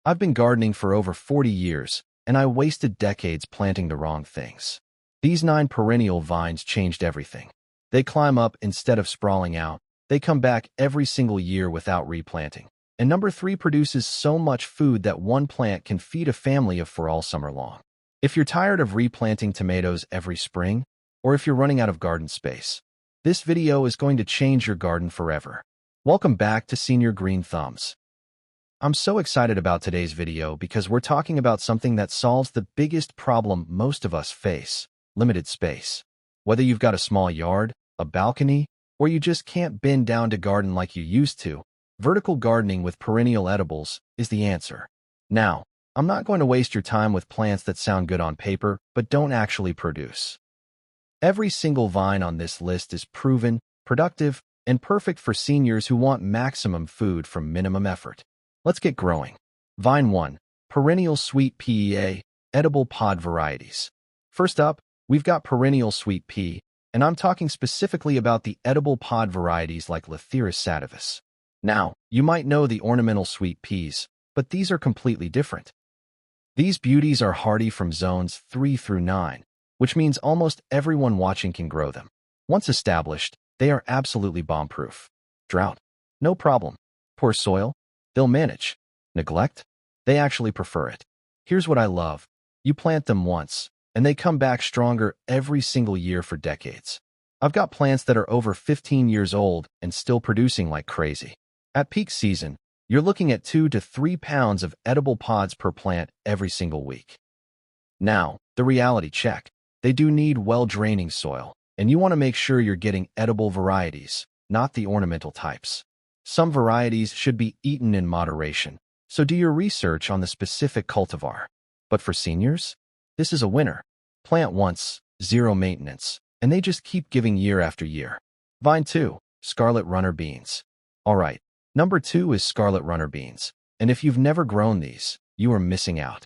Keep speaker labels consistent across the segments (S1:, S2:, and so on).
S1: I've been gardening for over 40 years, and I wasted decades planting the wrong things. These 9 perennial vines changed everything. They climb up instead of sprawling out. They come back every single year without replanting. And number 3 produces so much food that one plant can feed a family of for all summer long. If you're tired of replanting tomatoes every spring, or if you're running out of garden space, this video is going to change your garden forever. Welcome back to Senior Green Thumbs. I'm so excited about today's video because we're talking about something that solves the biggest problem most of us face: limited space. Whether you've got a small yard, a balcony, or you just can't bend down to garden like you used to, vertical gardening with perennial edibles is the answer. Now, I'm not going to waste your time with plants that sound good on paper but don't actually produce. Every single vine on this list is proven, productive, and perfect for seniors who want maximum food from minimum effort. Let's get growing. Vine 1. Perennial Sweet Pea, Edible Pod Varieties. First up, we've got perennial sweet pea, and I'm talking specifically about the edible pod varieties like Lathyrus sativus. Now, you might know the ornamental sweet peas, but these are completely different. These beauties are hardy from zones 3 through 9, which means almost everyone watching can grow them. Once established, they are absolutely bomb-proof. Drought? No problem. Poor soil? They'll manage. Neglect? They actually prefer it. Here's what I love. You plant them once, and they come back stronger every single year for decades. I've got plants that are over 15 years old and still producing like crazy. At peak season, you're looking at 2 to 3 pounds of edible pods per plant every single week. Now, the reality check. They do need well-draining soil, and you want to make sure you're getting edible varieties, not the ornamental types. Some varieties should be eaten in moderation, so do your research on the specific cultivar. But for seniors, this is a winner. Plant once, zero maintenance, and they just keep giving year after year. Vine 2. Scarlet Runner Beans. Alright, number 2 is Scarlet Runner Beans, and if you've never grown these, you are missing out.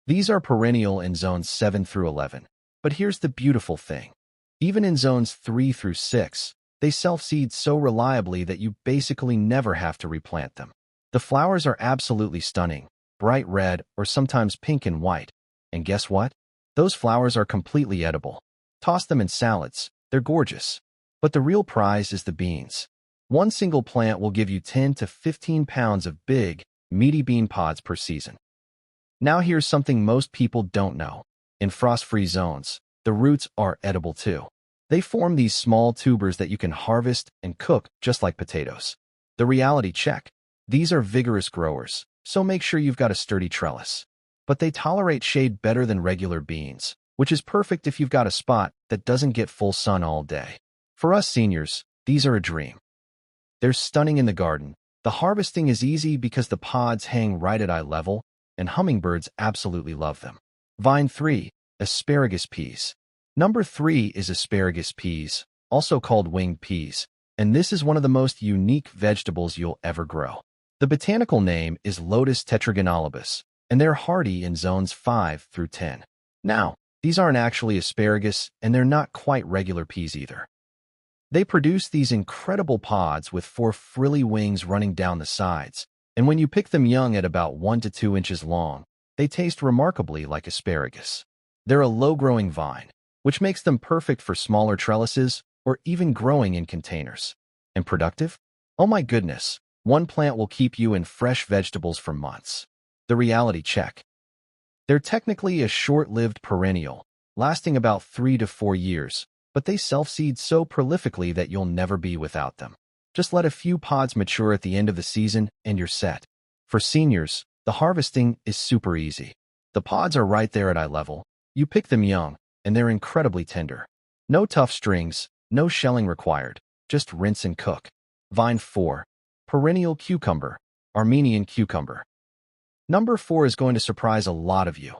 S1: These are perennial in zones 7 through 11, but here's the beautiful thing. Even in zones 3 through 6, they self-seed so reliably that you basically never have to replant them. The flowers are absolutely stunning, bright red or sometimes pink and white. And guess what? Those flowers are completely edible. Toss them in salads. They're gorgeous. But the real prize is the beans. One single plant will give you 10 to 15 pounds of big, meaty bean pods per season. Now here's something most people don't know. In frost-free zones, the roots are edible too. They form these small tubers that you can harvest and cook just like potatoes. The reality check. These are vigorous growers, so make sure you've got a sturdy trellis. But they tolerate shade better than regular beans, which is perfect if you've got a spot that doesn't get full sun all day. For us seniors, these are a dream. They're stunning in the garden. The harvesting is easy because the pods hang right at eye level, and hummingbirds absolutely love them. Vine 3. Asparagus Peas. Number 3 is asparagus peas, also called winged peas, and this is one of the most unique vegetables you'll ever grow. The botanical name is Lotus tetragonalibus, and they're hardy in zones 5 through 10. Now, these aren't actually asparagus, and they're not quite regular peas either. They produce these incredible pods with 4 frilly wings running down the sides, and when you pick them young at about 1 to 2 inches long, they taste remarkably like asparagus. They're a low-growing vine, which makes them perfect for smaller trellises or even growing in containers. And productive? Oh my goodness, one plant will keep you in fresh vegetables for months. The reality check. They're technically a short-lived perennial, lasting about 3 to 4 years, but they self-seed so prolifically that you'll never be without them. Just let a few pods mature at the end of the season and you're set. For seniors, the harvesting is super easy. The pods are right there at eye level. You pick them young, and they're incredibly tender. No tough strings, no shelling required, just rinse and cook. Vine 4. Perennial Cucumber, Armenian Cucumber. Number 4 is going to surprise a lot of you.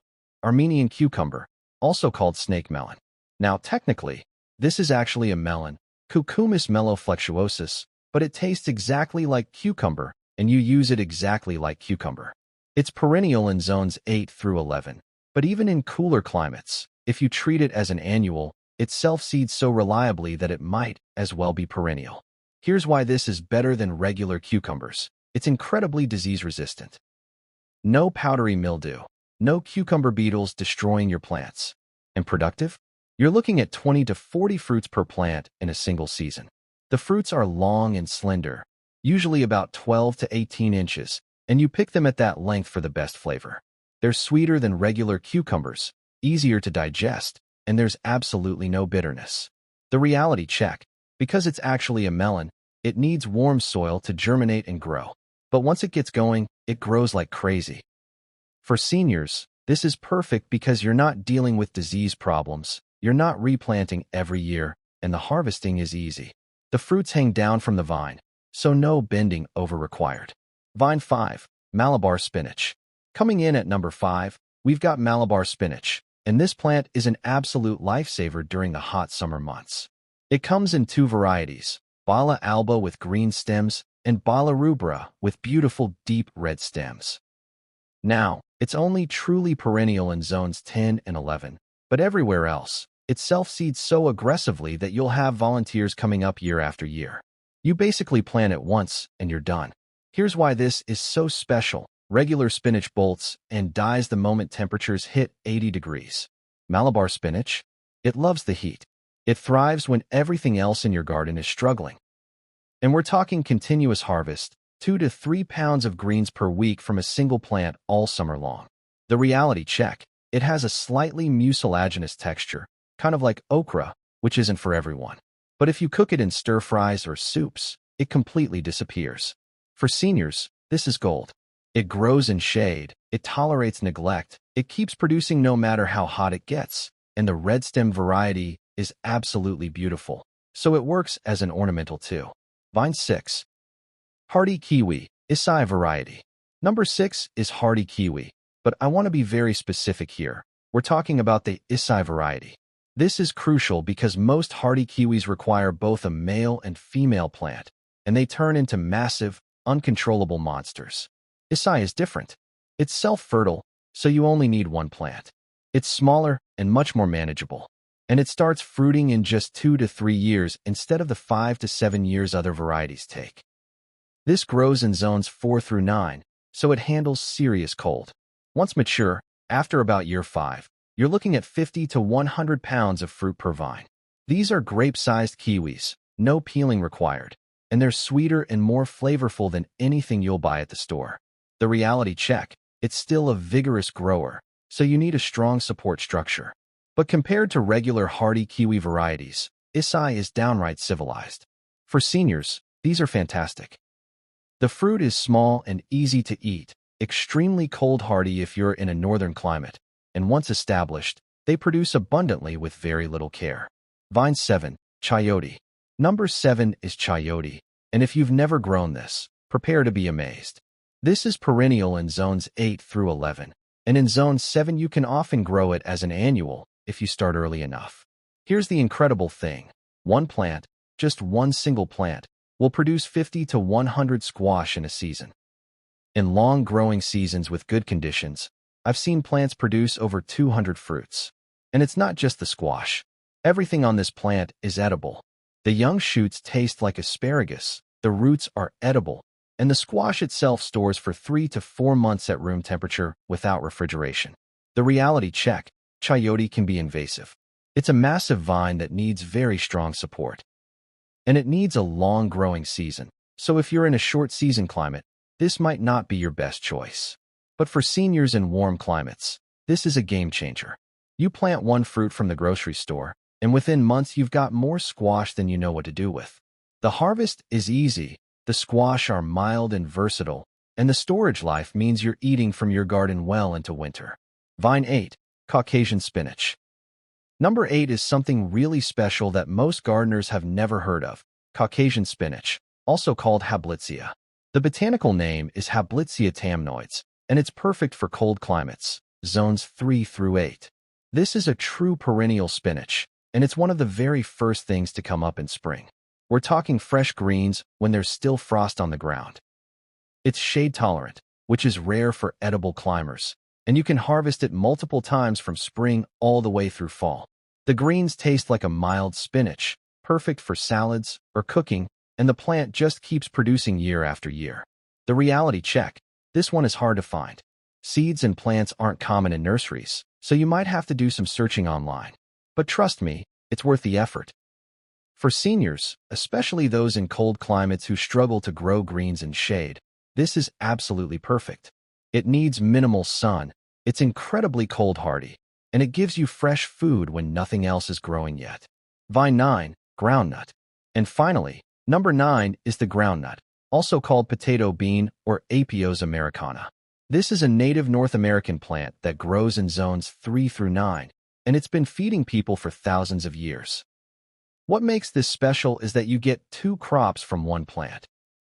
S1: Armenian cucumber, also called snake melon. Now, technically, this is actually a melon, Cucumis mellifluctuosus, but it tastes exactly like cucumber, and you use it exactly like cucumber. It's perennial in zones 8 through 11, but even in cooler climates, if you treat it as an annual, it self-seeds so reliably that it might as well be perennial. Here's why this is better than regular cucumbers. It's incredibly disease-resistant. No powdery mildew. No cucumber beetles destroying your plants. And productive? You're looking at 20 to 40 fruits per plant in a single season. The fruits are long and slender, usually about 12 to 18 inches, and you pick them at that length for the best flavor. They're sweeter than regular cucumbers, easier to digest, and there's absolutely no bitterness. The reality check. Because it's actually a melon, it needs warm soil to germinate and grow. But once it gets going, it grows like crazy. For seniors, this is perfect because you're not dealing with disease problems, you're not replanting every year, and the harvesting is easy. The fruits hang down from the vine, so no bending over required. Vine 5, Malabar spinach. Coming in at number 5, we've got Malabar spinach, and this plant is an absolute lifesaver during the hot summer months. It comes in 2 varieties, Bala alba with green stems and Bala rubra with beautiful deep red stems. Now, it's only truly perennial in zones 10 and 11, but everywhere else, it self-seeds so aggressively that you'll have volunteers coming up year after year. You basically plant it once and you're done. Here's why this is so special. Regular spinach bolts and dies the moment temperatures hit 80 degrees. Malabar spinach? It loves the heat. It thrives when everything else in your garden is struggling. And we're talking continuous harvest, 2 to 3 pounds of greens per week from a single plant all summer long. The reality check. It has a slightly mucilaginous texture, kind of like okra, which isn't for everyone. But if you cook it in stir-fries or soups, it completely disappears. For seniors, this is gold. It grows in shade, it tolerates neglect, it keeps producing no matter how hot it gets, and the red stem variety is absolutely beautiful, so it works as an ornamental too. Vine 6. Hardy kiwi, Isai variety. Number 6 is hardy kiwi, but I want to be very specific here. We're talking about the Isai variety. This is crucial because most hardy kiwis require both a male and female plant, and they turn into massive, uncontrollable monsters. Isai is different. It's self-fertile, so you only need one plant. It's smaller and much more manageable, and it starts fruiting in just 2 to 3 years instead of the 5 to 7 years other varieties take. This grows in zones 4 through 9, so it handles serious cold. Once mature, after about year 5, you're looking at 50 to 100 pounds of fruit per vine. These are grape-sized kiwis, no peeling required, and they're sweeter and more flavorful than anything you'll buy at the store. The reality check. It's still a vigorous grower, so you need a strong support structure. But compared to regular hardy kiwi varieties, Isai is downright civilized. For seniors, these are fantastic. The fruit is small and easy to eat, extremely cold hardy if you're in a northern climate, and once established, they produce abundantly with very little care. Vine 7, Chayote. Number 7 is Chayote, and if you've never grown this, prepare to be amazed. This is perennial in zones 8 through 11, and in zone 7 you can often grow it as an annual if you start early enough. Here's the incredible thing. One plant, just one single plant, will produce 50 to 100 squash in a season. In long growing seasons with good conditions, I've seen plants produce over 200 fruits. And it's not just the squash. Everything on this plant is edible. The young shoots taste like asparagus, the roots are edible, and the squash itself stores for 3 to 4 months at room temperature without refrigeration. The reality check. Chayote can be invasive. It's a massive vine that needs very strong support. And it needs a long growing season, so if you're in a short season climate, this might not be your best choice. But for seniors in warm climates, this is a game changer. You plant one fruit from the grocery store, and within months you've got more squash than you know what to do with. The harvest is easy, the squash are mild and versatile, and the storage life means you're eating from your garden well into winter. Vine 8. Caucasian spinach. Number 8 is something really special that most gardeners have never heard of, Caucasian spinach, also called Hablitzia. The botanical name is Hablitzia tamnoides, and it's perfect for cold climates, zones 3 through 8. This is a true perennial spinach, and it's one of the very first things to come up in spring. We're talking fresh greens when there's still frost on the ground. It's shade-tolerant, which is rare for edible climbers, and you can harvest it multiple times from spring all the way through fall. The greens taste like a mild spinach, perfect for salads or cooking, and the plant just keeps producing year after year. The reality check. This one is hard to find. Seeds and plants aren't common in nurseries, so you might have to do some searching online. But trust me, it's worth the effort. For seniors, especially those in cold climates who struggle to grow greens in shade, this is absolutely perfect. It needs minimal sun, it's incredibly cold hardy, and it gives you fresh food when nothing else is growing yet. Vine 9, Groundnut. And finally, number 9 is the groundnut, also called potato bean or Apios americana. This is a native North American plant that grows in zones 3 through 9, and it's been feeding people for thousands of years. What makes this special is that you get 2 crops from one plant: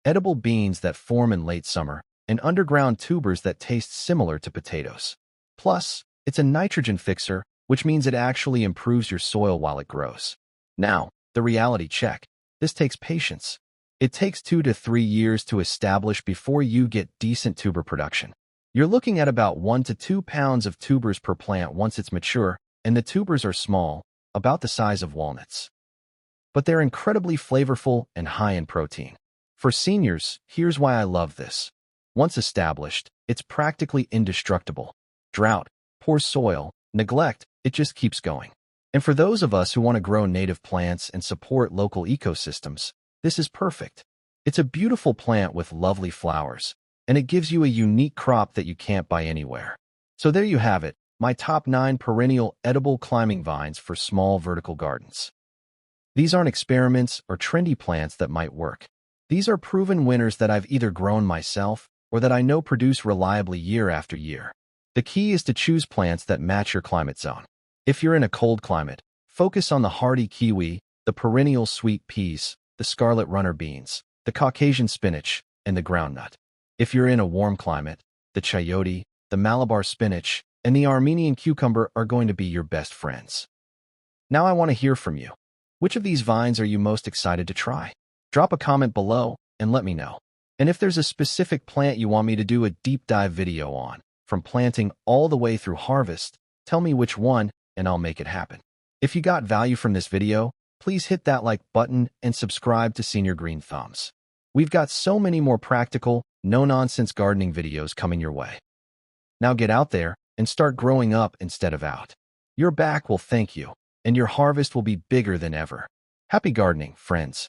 S1: edible beans that form in late summer and underground tubers that taste similar to potatoes. Plus, it's a nitrogen fixer, which means it actually improves your soil while it grows. Now, the reality check. This takes patience. It takes 2 to 3 years to establish before you get decent tuber production. You're looking at about 1 to 2 pounds of tubers per plant once it's mature, and the tubers are small, about the size of walnuts. But they're incredibly flavorful and high in protein. For seniors, here's why I love this. Once established, it's practically indestructible. Drought, poor soil, neglect, it just keeps going. And for those of us who want to grow native plants and support local ecosystems, this is perfect. It's a beautiful plant with lovely flowers, and it gives you a unique crop that you can't buy anywhere. So there you have it, my top 9 perennial edible climbing vines for small vertical gardens. These aren't experiments or trendy plants that might work. These are proven winners that I've either grown myself or that I know produce reliably year after year. The key is to choose plants that match your climate zone. If you're in a cold climate, focus on the hardy kiwi, the perennial sweet peas, the scarlet runner beans, the Caucasian spinach, and the groundnut. If you're in a warm climate, the chayote, the Malabar spinach, and the Armenian cucumber are going to be your best friends. Now I want to hear from you. Which of these vines are you most excited to try? Drop a comment below and let me know. And if there's a specific plant you want me to do a deep dive video on, from planting all the way through harvest, tell me which one and I'll make it happen. If you got value from this video, please hit that like button and subscribe to Senior Green Thumbs. We've got so many more practical, no-nonsense gardening videos coming your way. Now get out there and start growing up instead of out. Your back will thank you, and your harvest will be bigger than ever. Happy gardening, friends.